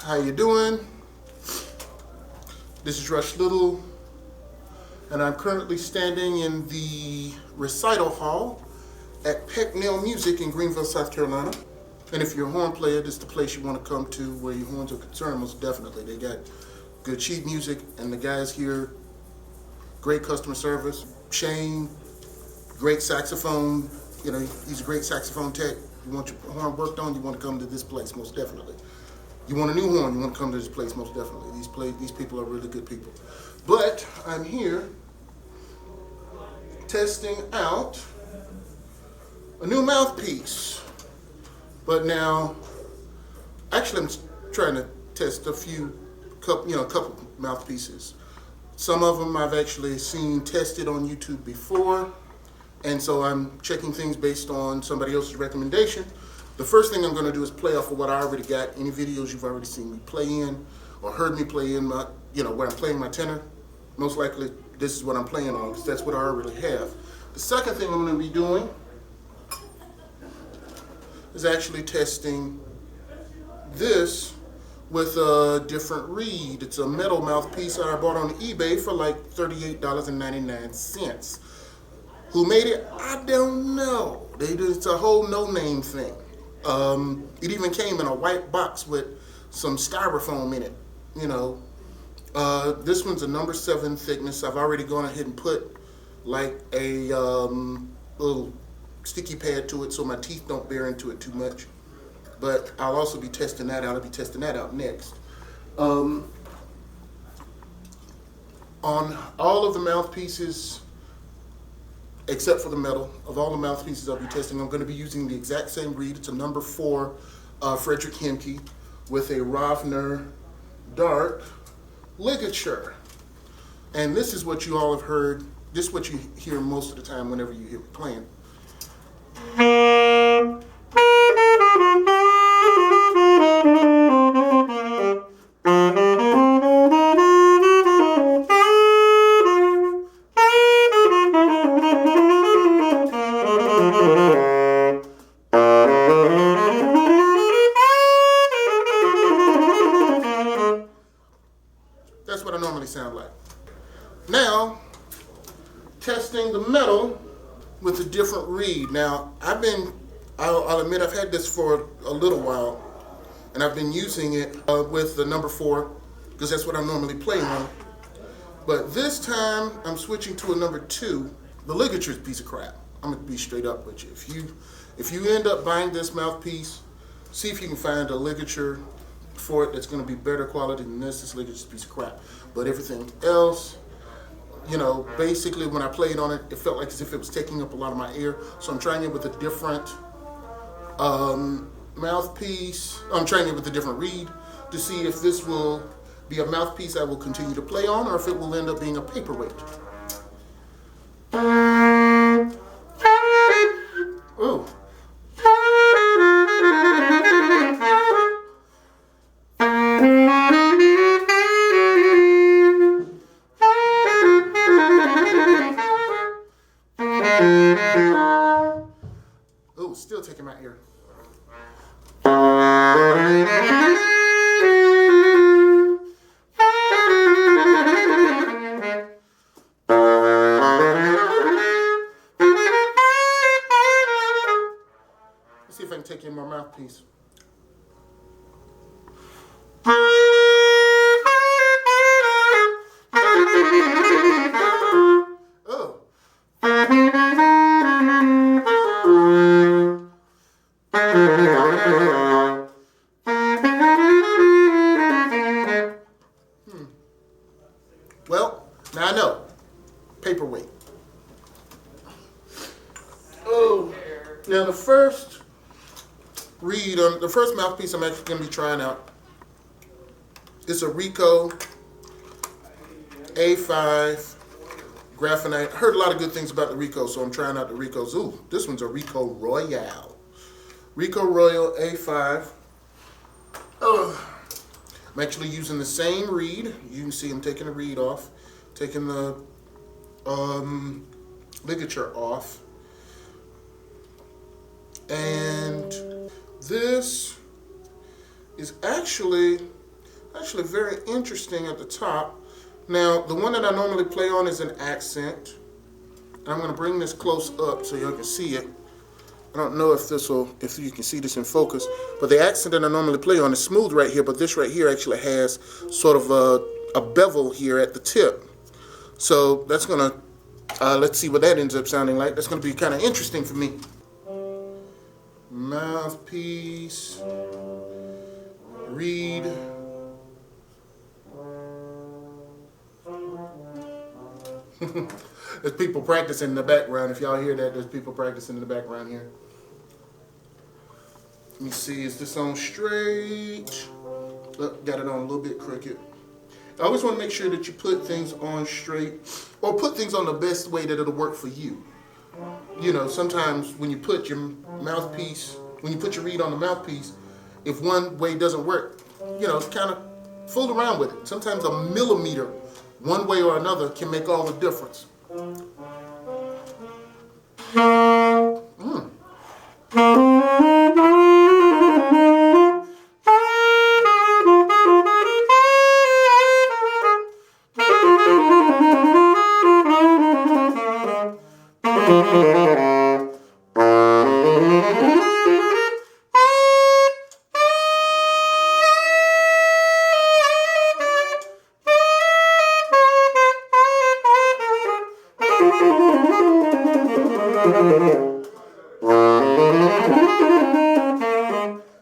How you doing? This is Rush Little, and I'm currently standing in the recital hall at Pecknel Music in Greenville, South Carolina. And if you're a horn player, this is the place you want to come to where your horns are concerned, most definitely. They got good sheet music, and the guys here, great customer service. Shane, great saxophone. You know, he's a great saxophone tech. You want your horn worked on, you want to come to this place, most definitely. You want a new horn, you want to come to this place, most definitely. These people are really good people. But I'm here testing out a new mouthpiece. But now, actually, I'm trying to test a couple mouthpieces. Some of them I've actually seen tested on YouTube before, and so I'm checking things based on somebody else's recommendation. The first thing I'm going to do is play off of what I already got. Any videos you've already seen me play in or heard me play in, where I'm playing my tenor. Most likely, this is what I'm playing on because that's what I already have. The second thing I'm going to be doing is actually testing this with a different reed. It's a metal mouthpiece I bought on eBay for like $38.99. Who made it? I don't know. It's a whole no-name thing. It even came in a white box with some styrofoam in it. This one's a number 7 thickness. I've already gone ahead and put like a little sticky pad to it so my teeth don't bear into it too much. But I'll also be testing that out. I'll be testing that out next. On all of the mouthpieces, except for the metal, of all the mouthpieces I'll be testing, I'm going to be using the exact same reed. It's a number 4 Frederick Hemke with a Rovner dark ligature. And this is what you all have heard. This is what you hear most of the time whenever you hear me playing. That's what I normally sound like. Now, testing the metal with a different reed. Now, I'll admit I've had this for a little while, and I've been using it with the number 4, because that's what I normally play on. But this time, I'm switching to a number 2. The ligature's a piece of crap. I'm gonna be straight up with you. If you end up buying this mouthpiece, see if you can find a ligature for it that's gonna be better quality than this. This ligature's a piece of crap. But everything else, basically when I played on it, it felt like as if it was taking up a lot of my air. So I'm trying it with a different mouthpiece. I'm trying it with a different reed to see if this will be a mouthpiece I will continue to play on or if it will end up being a paperweight. Ooh. Oh, still taking my ear. Let's see if I can take in my mouthpiece. Well, now I know. Paperweight. Oh, now the first reed, the first mouthpiece I'm actually going to be trying out is a Rico A5 graphenite. I heard a lot of good things about the Rico, so I'm trying out the Ricos. Ooh, this one's a Rico Royal. Rico Royal A5. I'm actually using the same reed. You can see I'm taking the reed off, taking the ligature off. And this is actually Actually very interesting at the top. Now, the one that I normally play on is an accent. I'm going to bring this close up so you can see it. I don't know if you can see this in focus, but the accent that I normally play on is smooth right here, but this right here actually has sort of a bevel here at the tip. So that's going to, let's see what that ends up sounding like. That's going to be kind of interesting for me. Mouthpiece, reed. There's people practicing in the background. If y'all hear that, there's people practicing in the background here. Let me see, is this on straight? Look, got it on a little bit crooked. I always want to make sure that you put things on straight, or put things on the best way that it'll work for you. You know, sometimes when you put your mouthpiece, when you put your reed on the mouthpiece, if one way doesn't work, you know, kind of fool around with it. Sometimes a millimeter, one way or another, can make all the difference.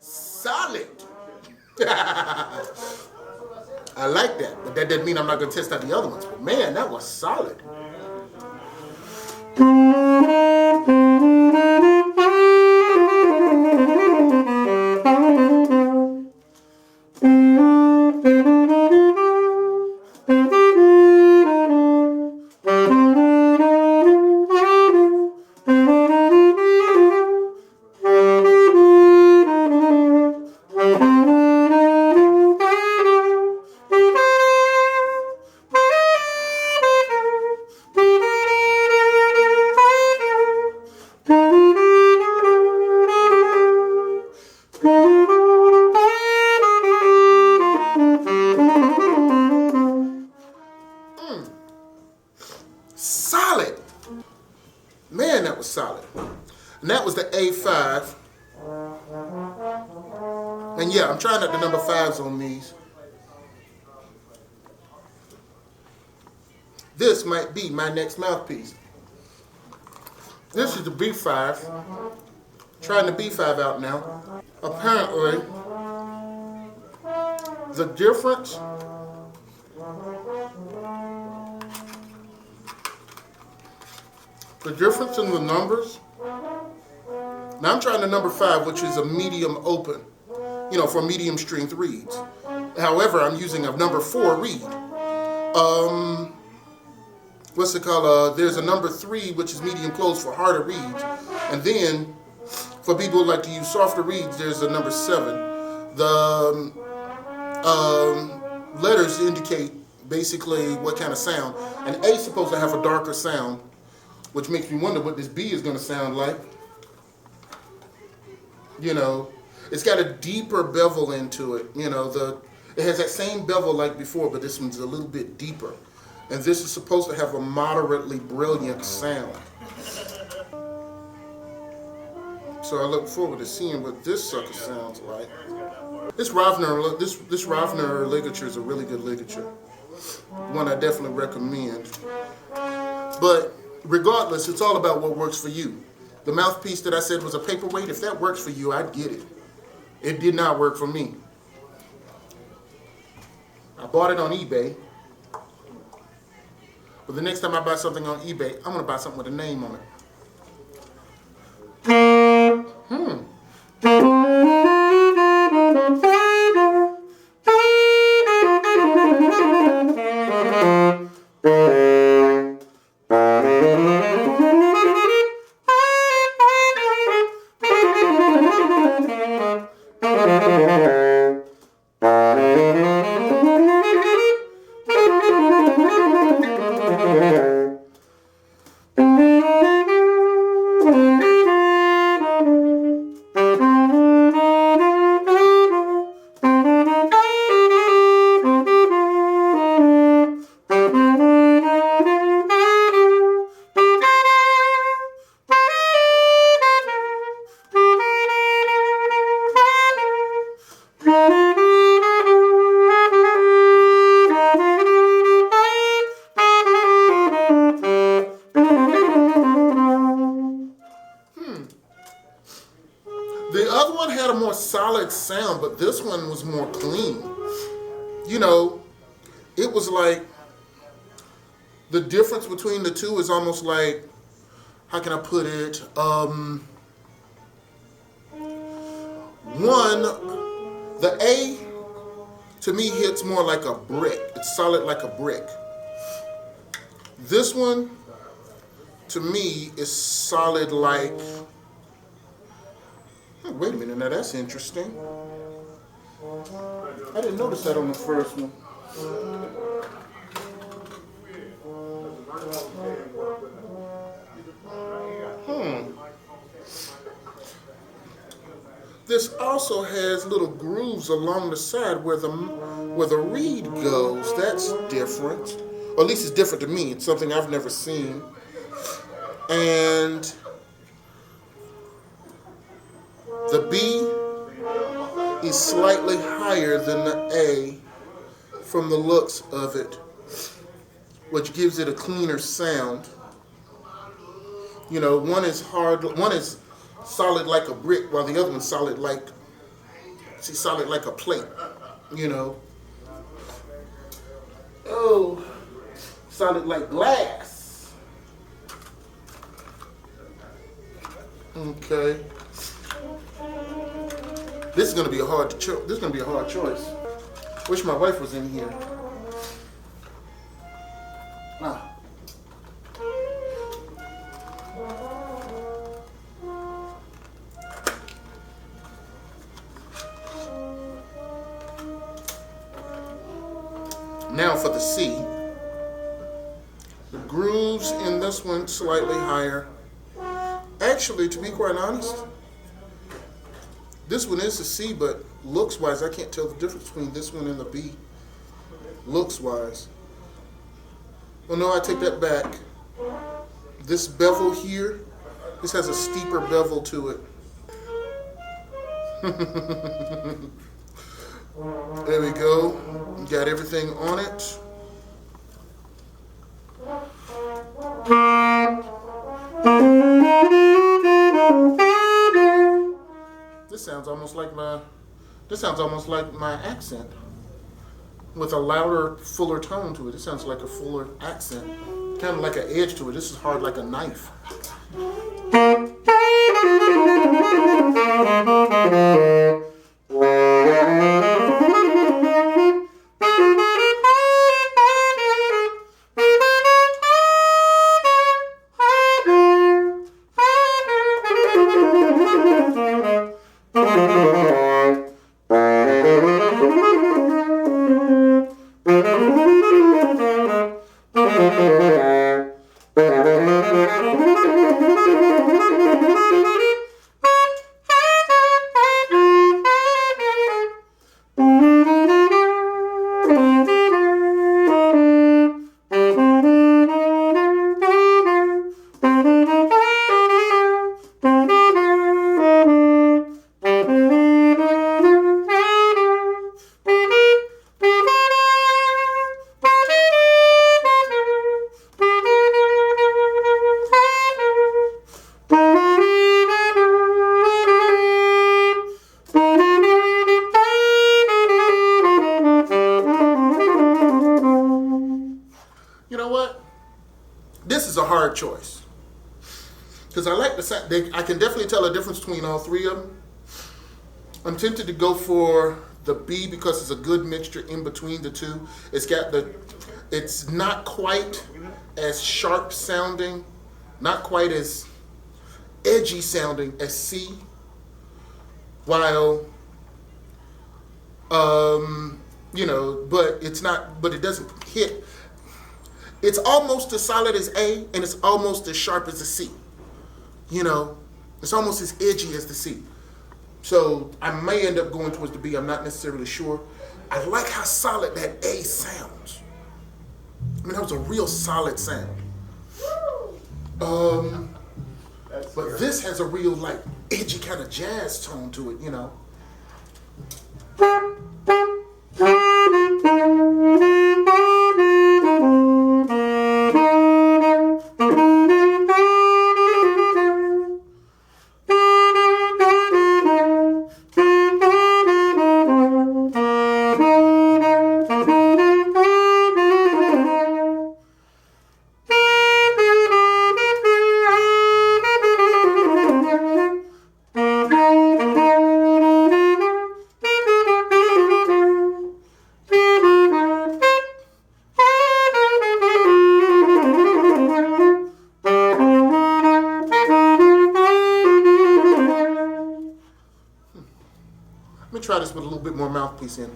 Solid. I like that, but that doesn't mean I'm not going to test out the other ones. But man, that was solid. Solid. Man, that was solid. And that was the A5. And yeah, I'm trying out the number 5s on these. This might be my next mouthpiece. This is the B5. Trying the B5 out now. Apparently, the difference in the numbers. Now I'm trying the number 5, which is a medium open, you know, for medium stringed reeds. However, I'm using a number 4 reed. What's it called? There's a number 3, which is medium closed for harder reeds. And then, for people who like to use softer reeds, there's a number 7. The letters indicate basically what kind of sound. And A is supposed to have a darker sound, which makes me wonder what this B is going to sound like. You know, it's got a deeper bevel into it. You know, it has that same bevel like before, but this one's a little bit deeper. And this is supposed to have a moderately brilliant sound. So I look forward to seeing what this sucker sounds like. This Rovner ligature is a really good ligature. One I definitely recommend. But regardless, it's all about what works for you. The mouthpiece that I said was a paperweight, if that works for you, I'd get it. It did not work for me. I bought it on eBay. But the next time I buy something on eBay, I'm going to buy something with a name on it. solid sound, but this one was more clean. You know, it was like the difference between the two is almost like, how can I put it? One, the A to me hits more like a brick. It's solid like a brick. This one to me is solid like, oh, wait a minute, now that's interesting. I didn't notice that on the first one. This also has little grooves along the side where the reed goes. That's different. Or at least it's different to me. It's something I've never seen. And the B is slightly higher than the A from the looks of it, which gives it a cleaner sound. You know, one is solid like a brick, while the other one's solid like a plate, you know. Oh, solid like glass. Okay. This is gonna be a hard choice. Wish my wife was in here. Ah. Now for the C. The grooves in this one slightly higher. Actually, to be quite honest, this one is a C, but looks-wise, I can't tell the difference between this one and the B. Looks-wise. Well, no, I take that back. This bevel here, this has a steeper bevel to it. There we go. Got everything on it. This sounds almost like my accent, with a louder, fuller tone to it. It sounds like a fuller accent, kind of like an edge to it. This is hard like a knife. Choice, because I like the sound. I can definitely tell a difference between all three of them. I'm tempted to go for the B because it's a good mixture in between the two. It's not quite as sharp sounding, not quite as edgy sounding as C, while but it doesn't hit. It's almost as solid as A, and it's almost as sharp as the C. You know, it's almost as edgy as the C. So I may end up going towards the B. I'm not necessarily sure. I like how solid that A sounds. I mean, that was a real solid sound. But this has a real, like, edgy kind of jazz tone to it, you know. little bit more mouthpiece in.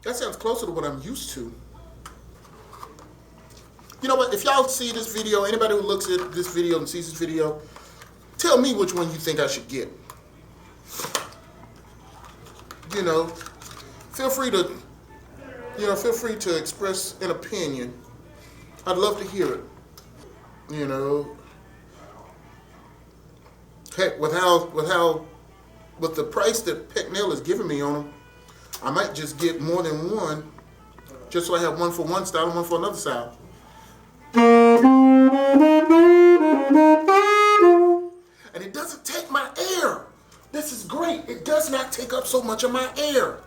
That sounds closer to what I'm used to. You know what? If y'all see this video, anybody who looks at this video and sees this video, tell me which one you think I should get. You know, feel free to express an opinion. I'd love to hear it. You know, heck, with the price that Pecknel is giving me on them, I might just get more than one, just so I have one for one style and one for another style. And it doesn't take my air. This is great. It does not take up so much of my air.